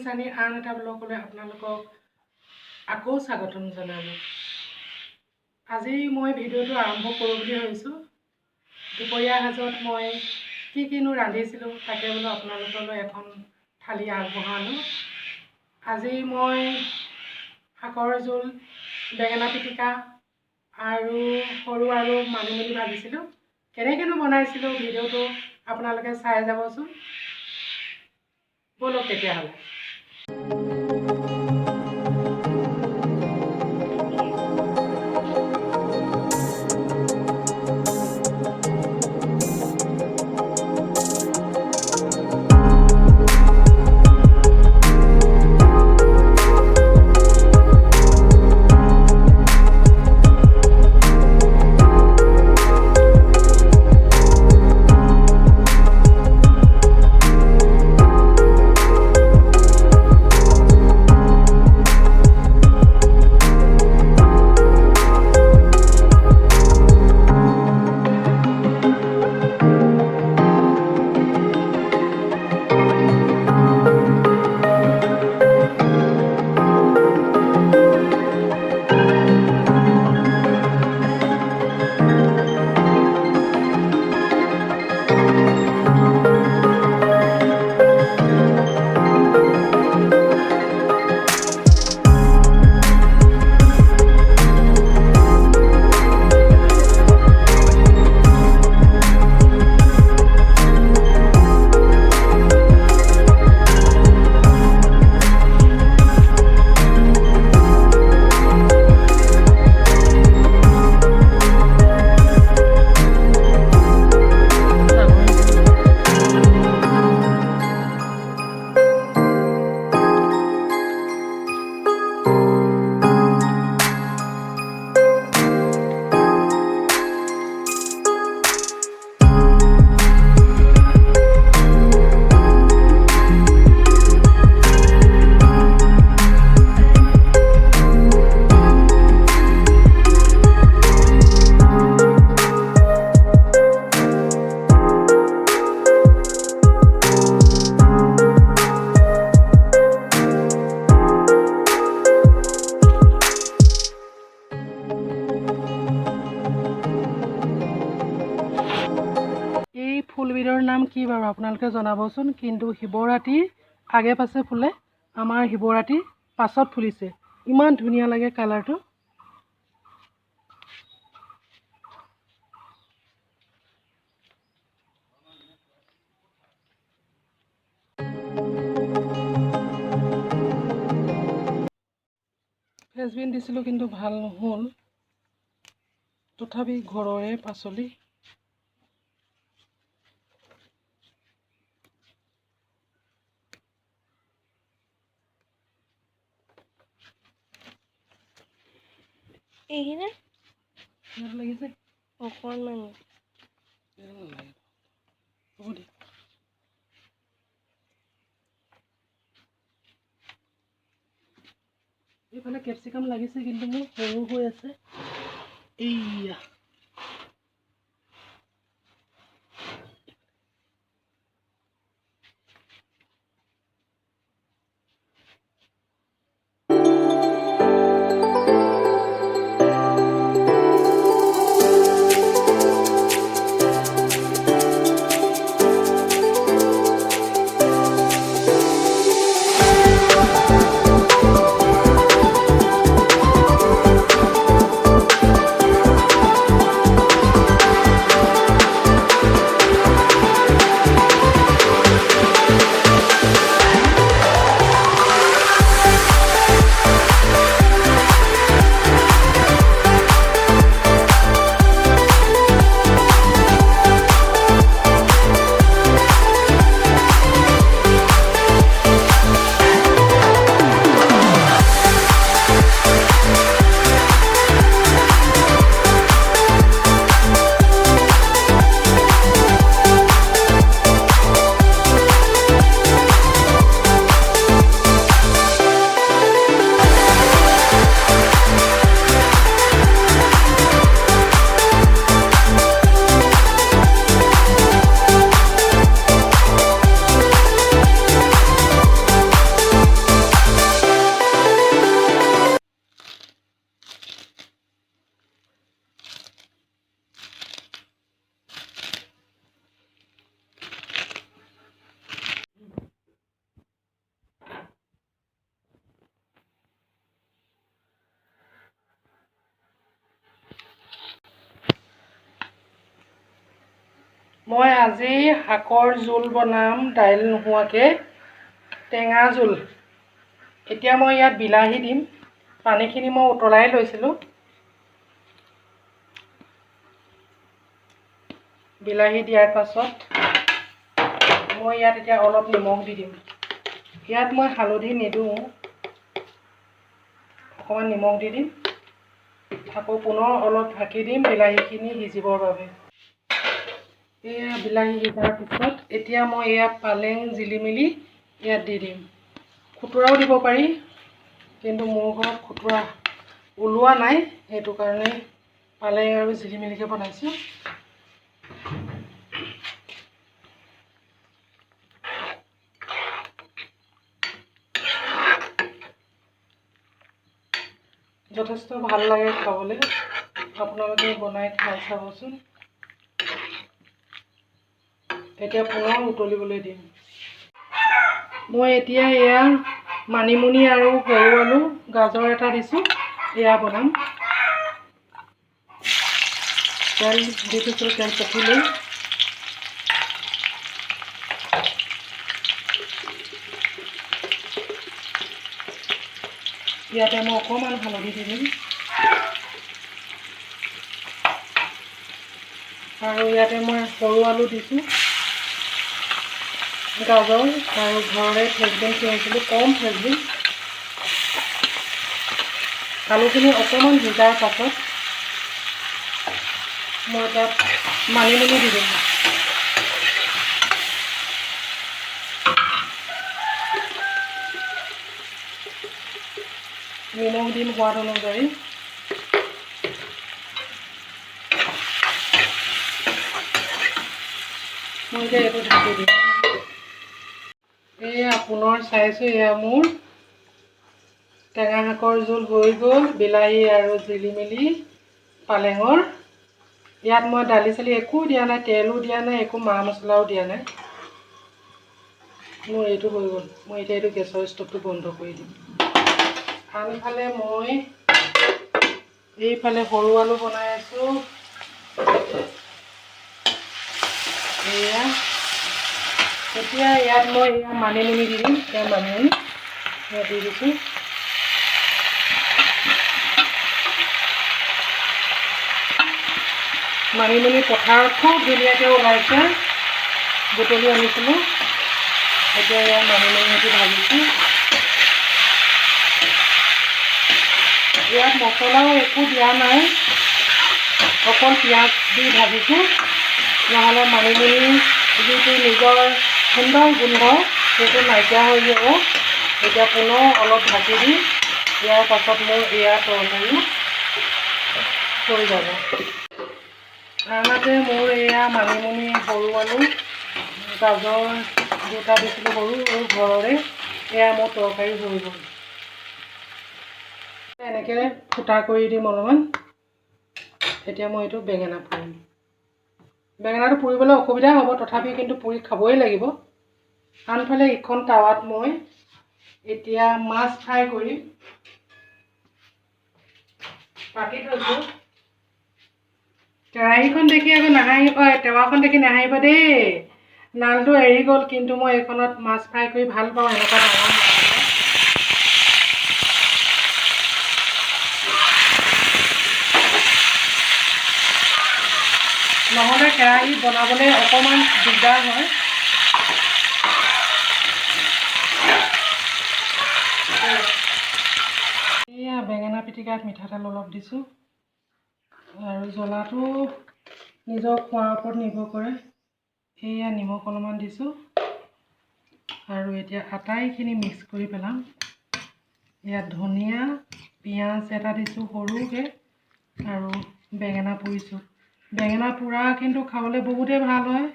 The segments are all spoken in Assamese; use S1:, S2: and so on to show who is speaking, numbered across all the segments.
S1: নিচানীৰ আন এটা ব্লগলৈ আপোনালোকক আকৌ স্বাগতম জনালোঁ। আজি মই ভিডিঅ'টো আৰম্ভ কৰোঁ বুলি ভাবিছোঁ। দুপৰীয়া সাজত মই কিনো ৰান্ধিছিলোঁ তাকে বোলো আপোনালোকলৈ এখন থালি আগবঢ়ালোঁ। আজি মই শাকৰ জোল, বেঙেনা পিটিকা আৰু সৰু আৰু মানিমুনি ভাজিছিলোঁ। কেনেকৈনো বনাইছিলোঁ ভিডিঅ'টো আপোনালোকে চাই যাবচোন। বলক তেতিয়াহ'লে। ফুলবিধৰ নাম কি বাৰু আপোনালোকে জনাবচোন। কিন্তু শিৱৰাত্ৰিৰ আগে পাছে ফুলে, আমাৰ শিৱৰাত্ৰিৰ পাছত ফুলিছে। ইমান ধুনীয়া লাগে কালাৰটো। ফ্ৰেঞ্চবিন দিছিলোঁ কিন্তু ভাল নহ'ল, তথাপি ঘৰৰে পাচলি।
S2: এইখিনি
S1: লাগিছে
S2: অকণমান
S1: হ'ব দে। এইফালে কেপচিকাম লাগিছে কিন্তু মোৰ সৰু হৈ আছে। এইয়া মই আজি শাকৰ জোল বনাম, দাইল নোহোৱাকৈ টেঙা জোল। এতিয়া মই ইয়াত বিলাহী দিম। পানীখিনি মই উতলাই লৈছিলোঁ। বিলাহী দিয়াৰ পাছত মই ইয়াত এতিয়া অলপ নিমখ দি দিম। ইয়াত মই হালধি নিদিওঁ, অকণমান নিমখ দি দিম। আকৌ পুনৰ অলপ ঢাকি দিম বিলাহীখিনি সিজিবৰ বাবে। এয়া বিলাহী সিজাৰ পিছত এতিয়া মই এয়া পালেং জিলিমিলি ইয়াত দি দিম। খুতুৰাও দিব পাৰি, কিন্তু মোৰ ঘৰত খুতুৰা ওলোৱা নাই, সেইটো কাৰণে পালেং আৰু জিলিমিলিকৈ বনাইছোঁ। যথেষ্ট ভাল লাগে খাবলৈ, আপোনালোকে বনাই খাই চাবচোন। এতিয়া পুনৰ উতলিবলৈ দিম। মই এতিয়া এয়া মানিমুনি আৰু সৰু আলু, গাজৰ এটা দিছোঁ, এয়া বনাম। তেল দি থৈছোঁ, তেল পকিলৈ ইয়াতে মই অকণমান হালধি দি দিম আৰু ইয়াতে মই সৰু আলু দিছোঁ, গাজৰ আৰু ঘৰৰে ফ্ৰেঞ্চবিন কিনিছিলোঁ, কম ফ্ৰেঞ্চবিন। আলুখিনি অকণমান সিজাৰ পাছত মই তাত মানিমুনি দি দিম। নিমখ দিম সোৱাদ অনুযায়ী। মই এতিয়া এইটো ঢাকি দিম। এয়া পুনৰ চাইছোঁ, এয়া মোৰ টেঙা শাকৰ জোল হৈ গ'ল, বিলাহী আৰু জিলিমিলি পালেঙৰ। ইয়াত মই দালি চালি একো দিয়া নাই, তেলো দিয়া নাই, একো মা মছলাও দিয়া নাই। মোৰ এইটো হৈ গ'ল। মই এতিয়া এইটো গেছৰ ষ্টভটো বন্ধ কৰি দিম। আনফালে মই এইফালে সৰু আলু বনাই আছোঁ। এয়া এতিয়া ইয়াত মই এয়া মানিমুনি দি দিম। এয়া মানিমুনি ইয়াত দি দিছোঁ। মানিমুনি পথাৰত খুব ধুনীয়াকৈ ওলাইছে, বুটলি আনিছিলোঁ। এতিয়া ইয়াত মানিমুনি সৈতে ভাজিছোঁ। ইয়াত মছলাও একো দিয়া নাই, অকল পিঁয়াজ দি ভাজিছোঁ, নহ'লে মানিমুনি যিটো নিজৰ সুন্দৰ গোন্ধ সেইটো নাইকিয়া হৈ যাব। এতিয়া পুনৰ অলপ ঢাকি দি ইয়াৰ পাছত মোৰ এয়া তৰকাৰী হৈ যাব। আনহাতে মোৰ এয়া মানিমুনি, সৰু আলু, গাজৰ দুটা দিছিলোঁ সৰু আৰু ঘৰৰে, এয়া মোৰ তৰকাৰী হৈ গ'ল। এনেকৈ ফুটা কৰি দিম অলপমান। এতিয়া মই এইটো বেঙেনা পুৰিম। বেঙেনাটো পুৰিবলৈ অসুবিধা হ'ব, তথাপি কিন্তু পুৰি খাবই লাগিব। আনফালে ইখন টাৱাত মই এতিয়া মাছ ফ্ৰাই কৰিম। পাতি থৈছোঁ। কেৰাহীখন দেখি আকৌ নাহাঁহিব, টেৱাখন দেখি নাহাঁহিব দেই। নালটো এৰি গ'ল, কিন্তু মই এইখনত মাছ ফ্ৰাই কৰি ভাল পাওঁ, এনেকুৱা ডাঙৰ মাছ। নহ'লে কেৰাহী বনাবলৈ অকণমান দিগদাৰ হয়। এয়া বেঙেনা পিটিকাত মিঠাতেল অলপ দিছোঁ, আৰু জ্বলাটো নিজৰ খোৱাৰ ওপৰত নিৰ্ভৰ কৰে। এয়া নিমখ অলপমান দিছোঁ, আৰু এতিয়া আটাইখিনি মিক্স কৰি পেলাম। ইয়াত ধনিয়া, পিঁয়াজ এটা দিছোঁ সৰুকৈ, আৰু বেঙেনা পুৰিছোঁ। বেঙেনা পোৰা কিন্তু খাবলৈ বহুতেই ভাল হয়।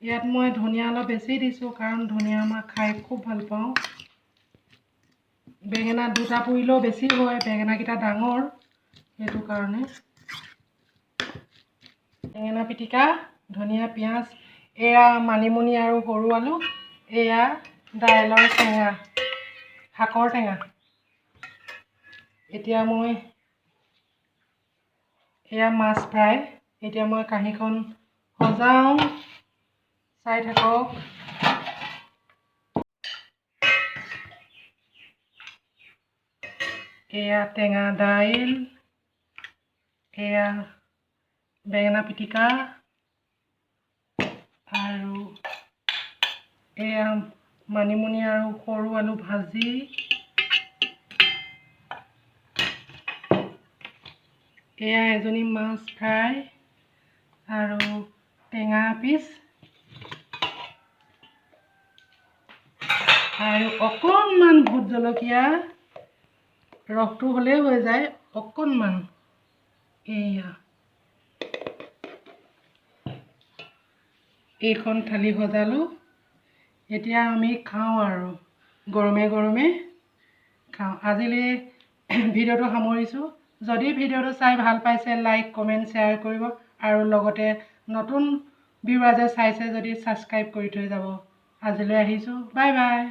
S1: ইয়াত মই ধনিয়া অলপ বেছি দিছোঁ, কাৰণ ধনিয়া মই খাই খুব ভাল পাওঁ। বেঙেনা দুটা পুৰিলেও বেছি হয়, বেঙেনাকেইটা ডাঙৰ, সেইটো কাৰণে। বেঙেনা পিটিকা, ধনিয়া, পিঁয়াজ, এয়া মানিমুনি আৰু সৰু আলু, এয়া দাইলৰ টেঙা, শাকৰ টেঙা। এতিয়া মই এয়া মাছ ফ্ৰাই। এতিয়া মই কাঁহীখন সজাওঁ চাই থাকক। এয়া টেঙা দাইল, এয়া বেঙেনা পিটিকা, আৰু এয়া মানিমুনি আৰু সৰু আলু ভাজি, এয়া এজনী মাছ ফ্ৰাই আৰু টেঙা পিচ, আৰু অকণমান ভোট জলকীয়া ৰসটো হ'লেই হৈ যায়, অকণমান। এয়া এইখন থালি সজালোঁ। এতিয়া আমি খাওঁ আৰু গৰমে গৰমে খাওঁ। আজিলৈ ভিডিঅ'টো সামৰিছোঁ। যদি ভিডিঅ'টো চাই ভাল পাইছে, লাইক কমেণ্ট শ্বেয়াৰ কৰিব, আৰু লগতে নতুন ভিউৱাৰ্ছে চাইছে যদি ছাবস্ক্ৰাইব কৰি থৈ যাব। আজিলৈ আহিছোঁ, বাই বাই।